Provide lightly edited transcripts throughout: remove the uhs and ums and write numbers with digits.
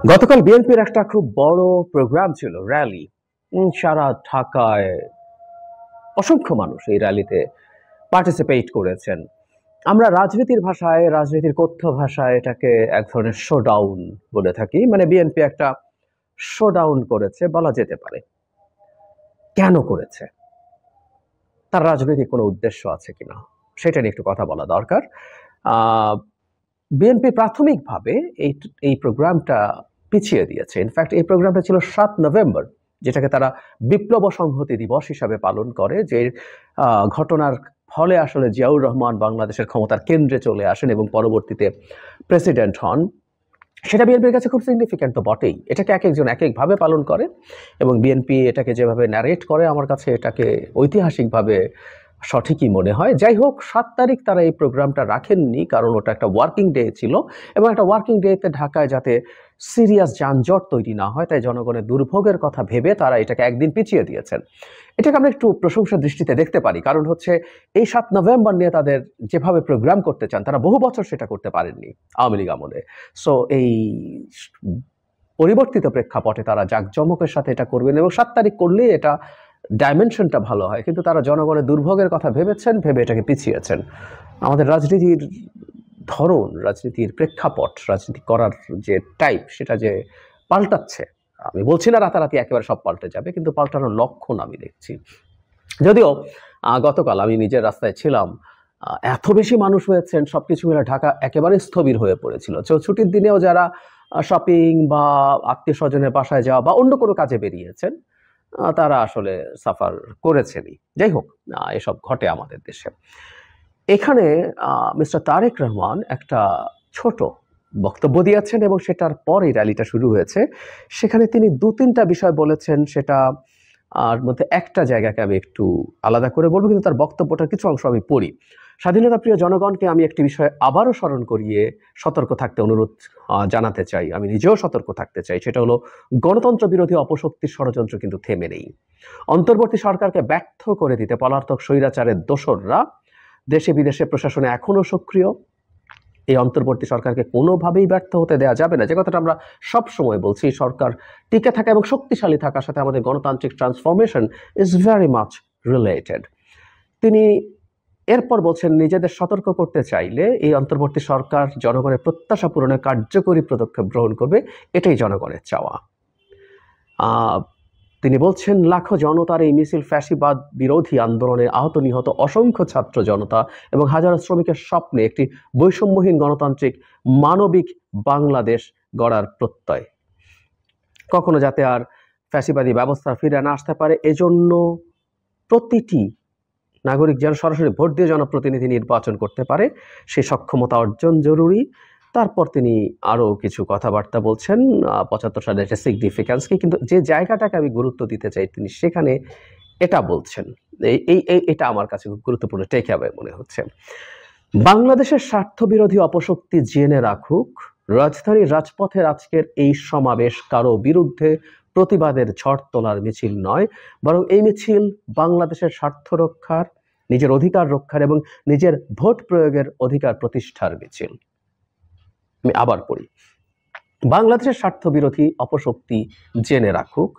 গতকাল বিএনপির একটা খুব বড় প্রোগ্রাম ছিল, র্যালি। সারা ঢাকায় অসংখ্য মানুষ এই র্যালিতে পার্টিসিপেট করেছেন। আমরা রাজনীতির ভাষায়, রাজনীতির কথ্য ভাষায় এটাকে এক ধরনের শোডাউন বলে থাকি। মানে বিএনপি একটা শোডাউন করেছে বলা যেতে পারে। কেন করেছে? তার রাজনৈতিক কোনো উদ্দেশ্য আছে কিনা সেটা নিয়ে একটু কথা বলা দরকার। বিএনপি প্রাথমিকভাবে এই এই প্রোগ্রামটা পিছিয়ে দিয়েছে। ইনফ্যাক্ট এই প্রোগ্রামটা ছিল ৭ নভেম্বর, যেটাকে তারা বিপ্লব সংহতি দিবস হিসাবে পালন করে। যে ঘটনার ফলে আসলে জিয়াউর রহমান বাংলাদেশের ক্ষমতার কেন্দ্রে চলে আসেন এবং পরবর্তীতে প্রেসিডেন্ট হন। সেটা বিএনপির কাছে খুব সিগনিফিক্যান্ট তো বটেই। এটাকে এক একজন এক একভাবে পালন করে এবং বিএনপি এটাকে যেভাবে ন্যারেট করে আমার কাছে এটাকে ঐতিহাসিকভাবে সঠিকই মনে হয়। যাই হোক, ৭ তারিখ তারা এই প্রোগ্রামটা রাখেননি, কারণ ওটা একটা ওয়ার্কিং ডে ছিল এবং একটা ওয়ার্কিং ডেতে ঢাকায় যাতে সিরিয়াস যানজট তৈরি না হয়, তাই জনগণের দুর্ভোগের কথা ভেবে তারা এটাকে একদিন পিছিয়ে দিয়েছেন। এটাকে আমরা একটু প্রশংসার দৃষ্টিতে দেখতে পারি, কারণ হচ্ছে এই ৭ নভেম্বর নিয়ে তাদের যেভাবে প্রোগ্রাম করতে চান, তারা বহু বছর সেটা করতে পারেননি আওয়ামী লীগ আমলে। সো এই পরিবর্তিত প্রেক্ষাপটে তারা জাঁকজমকের সাথে এটা করবেন এবং ৭ তারিখ করলেই এটা ডাইমেনশনটা ভালো হয়। কিন্তু তারা জনগণের দুর্ভোগের কথা ভেবেছেন, ভেবে এটাকে পিছিয়েছেন। আমাদের রাজনীতির ধরন, রাজনীতির প্রেক্ষাপট, রাজনীতি করার যে টাইপ, সেটা যে পাল্টাচ্ছে, আমি বলছি না রাতারাতি একেবারে সব পাল্টে যাবে, কিন্তু পাল্টানোর লক্ষণ আমি দেখছি। যদিও গতকাল আমি নিজের রাস্তায় ছিলাম, এত বেশি মানুষ হয়েছেন, সবকিছু মিলে ঢাকা একেবারে স্থবির হয়ে পড়েছিল। ছুটির দিনেও যারা শপিং বা আত্মীয় স্বজনের বাসায় যাওয়া বা অন্য কোনো কাজে বেরিয়েছেন, তারা আসলে সাফার করেছেনই। যাই হোক, এসব ঘটে আমাদের দেশে। এখানে মিস্টার তারেক রহমান একটা ছোট বক্তব্য দিয়েছেন এবং সেটার পরেই র্যালিটা শুরু হয়েছে। সেখানে তিনি ২-৩টা বিষয় বলেছেন, সেটা আর মধ্যে একটা জায়গাকে আমি একটু আলাদা করে বলবো, কিন্তু তার বক্তব্যটার কিছু অংশ আমি পড়ি। স্বাধীনতা প্রিয় জনগণকে আমি একটি বিষয়ে আবারও স্মরণ করিয়ে সতর্ক থাকতে অনুরোধ জানাতে চাই। আমি নিজেও সতর্ক থাকতে চাই। সেটা হলো, গণতন্ত্র বিরোধী অপশক্তির ষড়যন্ত্র কিন্তু থেমে নেই। অন্তর্বর্তী সরকারকে ব্যর্থ করে দিতে পলাতক স্বৈরাচারের দোসররা দেশে বিদেশে প্রশাসনে এখনো সক্রিয়। এই অন্তর্বর্তী সরকারকে কোনোভাবেই ব্যর্থ হতে দেওয়া যাবে না। যে কথাটা আমরা সব সময় বলছি, সরকার টিকে থাকা এবং শক্তিশালী থাকার সাথে আমাদের গণতান্ত্রিক transformation is very much related. তিনি এরপর বলছেন, নিজেদের সতর্ক করতে চাইলে এই অন্তর্বর্তী সরকার জনগণের প্রত্যাশা পূরণে কার্যকরী পদক্ষেপ গ্রহণ করবে, এটাই জনগণের চাওয়া। তিনি বলছেন, লাখো জনতার এই মিছিল ফ্যাসিবাদ বিরোধী আন্দোলনে আহত নিহত অসংখ্য ছাত্র জনতা এবং হাজারো শ্রমিকের স্বপ্নে একটি বৈষম্যহীন গণতান্ত্রিক মানবিক বাংলাদেশ গড়ার প্রত্যয়। কখনো যাতে আর ফ্যাসিবাদী ব্যবস্থা ফিরে না আসতে পারে, এজন্য প্রতিটি নাগরিক যেন সরাসরি ভোট দিয়ে জনপ্রতিনিধি নির্বাচন করতে পারে, সেই সক্ষমতা অর্জন জরুরি। তারপর তিনি আরও কিছু কথাবার্তা বলছেন ৭৫ সালের একটা সিগনিফিক্যান্সকে, কিন্তু যে জায়গাটাকে আমি গুরুত্ব দিতে চাই, তিনি সেখানে এটা বলছেন। এটা আমার কাছে খুব গুরুত্বপূর্ণ টেক অ্যাওয়ে মনে হচ্ছে। বাংলাদেশের স্বার্থবিরোধী অপশক্তি জেনে রাখুক, রাজধানীর রাজপথের আজকের এই সমাবেশ কারো বিরুদ্ধে প্রতিবাদের ঝড় তোলার মিছিল নয়, বরং এই মিছিল বাংলাদেশের স্বার্থ রক্ষার, নিজের অধিকার রক্ষার এবং নিজের ভোট প্রয়োগের অধিকার প্রতিষ্ঠার মিছিল। আমি আবার পড়ি, বাংলাদেশের স্বার্থবিরোধী অপশক্তি জেনে রাখুক,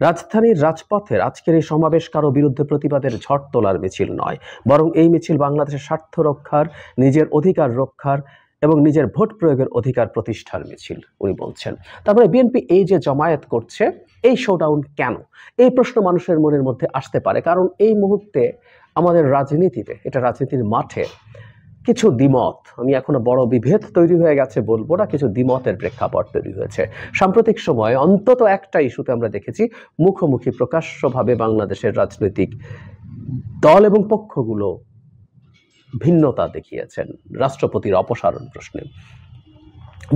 রাজধানীর রাজপথের আজকের এই সমাবেশ কারো বিরুদ্ধে প্রতিবাদের ঝড় তোলার মিছিল নয়, বরং এই মিছিল বাংলাদেশের স্বার্থ রক্ষার, নিজের অধিকার রক্ষার এবং নিজের ভোট প্রয়োগের অধিকার প্রতিষ্ঠার মিছিল, উনি বলছেন। তারপরে বিএনপি এই যে জমায়েত করছে, এই শোডাউন কেন, এই প্রশ্ন মানুষের মনের মধ্যে আসতে পারে। কারণ এই মুহূর্তে আমাদের রাজনীতিতে, এটা রাজনীতির মাঠে কিছু দ্বিমত, আমি এখনো বড় বিভেদ তৈরি হয়ে গেছে বলবো না, কিছু দ্বিমতের প্রেক্ষাপট তৈরি হয়েছে। সাম্প্রতিক সময়ে অন্তত একটা ইস্যুতে আমরা দেখেছি মুখোমুখি প্রকাশ্যভাবে বাংলাদেশের রাজনৈতিক দল এবং পক্ষগুলো ভিন্নতা দেখিয়েছেন রাষ্ট্রপতির অপসারণ প্রশ্নে।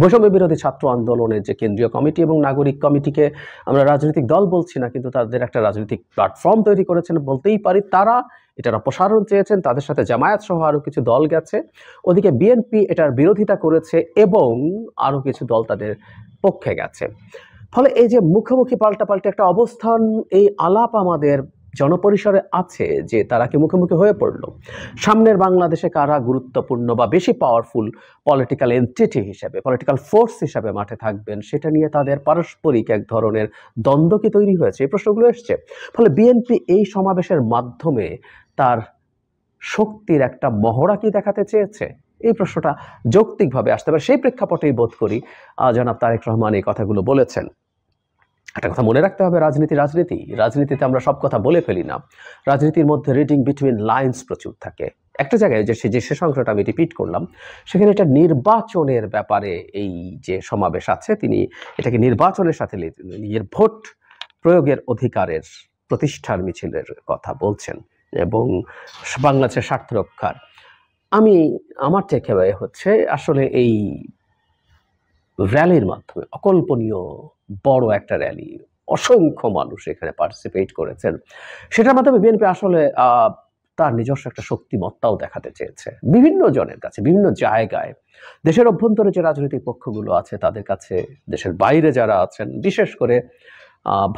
বৈষম্য বিরোধী ছাত্র আন্দোলনের যে কেন্দ্রীয় কমিটি এবং নাগরিক কমিটিকে আমরা রাজনৈতিক দল বলছি না, কিন্তু তাদের একটা রাজনৈতিক প্ল্যাটফর্ম তৈরি করেছেন বলতেই পারি। তারা এটার অপসারণ চেয়েছেন, তাদের সাথে জামায়াত সহ আরও কিছু দল গেছে। ওদিকে বিএনপি এটার বিরোধিতা করেছে এবং আরও কিছু দল তাদের পক্ষে গেছে। ফলে এই যে মুখোমুখি পাল্টাপাল্টি একটা অবস্থান, এই আলাপ আমাদের জনপরিসরে আছে যে তারা কি মুখোমুখি হয়ে পড়ল? সামনের বাংলাদেশে কারা গুরুত্বপূর্ণ বা বেশি পাওয়ারফুল পলিটিক্যাল এন্টিটি হিসেবে, পলিটিক্যাল ফোর্স হিসেবে মাঠে থাকবেন, সেটা নিয়ে তাদের পারস্পরিক এক ধরনের দ্বন্দ্ব কি তৈরি হয়েছে? এই প্রশ্নগুলো এসছে। ফলে বিএনপি এই সমাবেশের মাধ্যমে তার শক্তির একটা মহড়া কি দেখাতে চেয়েছে? এই প্রশ্নটা যৌক্তিকভাবে আসতে পারে। সেই প্রেক্ষাপটেই বোধ করি জনাব তারেক রহমান এই কথাগুলো বলেছেন। একটা কথা মনে রাখতে হবে, রাজনীতিতে আমরা সব কথা বলে ফেলি না। রাজনীতির মধ্যে রিডিং বিটুইন লাইনস প্রচুর থাকে। একটা জায়গায় যে শেষ অংশটা আমি রিপিট করলাম, সেখানে এটা নির্বাচনের ব্যাপারে এই যে সমাবেশ আছে, তিনি এটাকে নির্বাচনের সাথে নিজের ভোট প্রয়োগের অধিকারের প্রতিষ্ঠার মিছিলের কথা বলছেন এবং বাংলাদেশের স্বার্থ রক্ষার। আমার টেকঅ্যাওয়ে হচ্ছে আসলে এই র্যালির মাধ্যমে, অকল্পনীয় বড় একটা র্যালি, অসংখ্য মানুষ এখানে পার্টিসিপেট করেছেন, সেটার মাধ্যমে বিএনপি আসলে তার নিজস্ব একটা শক্তিমত্তাও দেখাতে চেয়েছে বিভিন্ন জনের কাছে, বিভিন্ন জায়গায়। দেশের অভ্যন্তরে যে রাজনৈতিক পক্ষগুলো আছে তাদের কাছে, দেশের বাইরে যারা আছেন, বিশেষ করে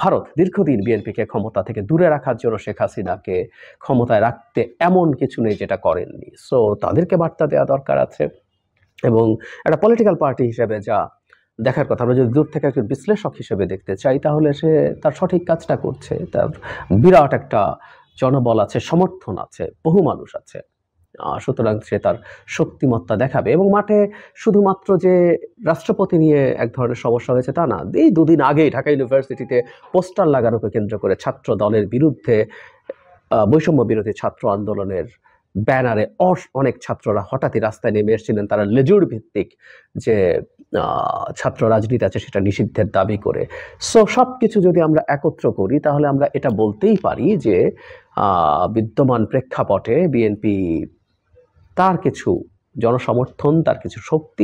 ভারত দীর্ঘদিন বিএনপিকে ক্ষমতা থেকে দূরে রাখার জন্য শেখ হাসিনাকে ক্ষমতায় রাখতে এমন কিছু নেই যেটা করেননি। সো তাদেরকে বার্তা দেওয়া দরকার আছে এবং একটা পলিটিক্যাল পার্টি হিসেবে যা দেখার কথা, আমরা যদি দূর থেকে একজন বিশ্লেষক হিসেবে দেখতে চাই, তাহলে সে তার সঠিক কাজটা করছে। তার বিরাট একটা জনবল আছে, সমর্থন আছে, বহু মানুষ আছে, সুতরাং সে তার শক্তিমত্তা দেখাবে। এবং মাঠে শুধুমাত্র যে রাষ্ট্রপতি নিয়ে এক ধরনের সমস্যা হয়েছে তা না, এই দুদিন আগেই ঢাকা ইউনিভার্সিটিতে পোস্টার লাগানোকে কেন্দ্র করে ছাত্র দলের বিরুদ্ধে, বৈষম্য বিরোধী ছাত্র আন্দোলনের ব্যানারে অনেক ছাত্ররা হঠাৎই রাস্তায় নেমে এসেছিলেন, তারা লেজুর ভিত্তিক যে ছাত্র রাজনীতি আছে সেটা নিষিদ্ধের দাবি করে। সো সবকিছু যদি আমরা একত্র করি তাহলে আমরা এটা বলতেই পারি যে বিদ্যমান প্রেক্ষাপটে বিএনপি তার কিছু জনসমর্থন, তার কিছু শক্তি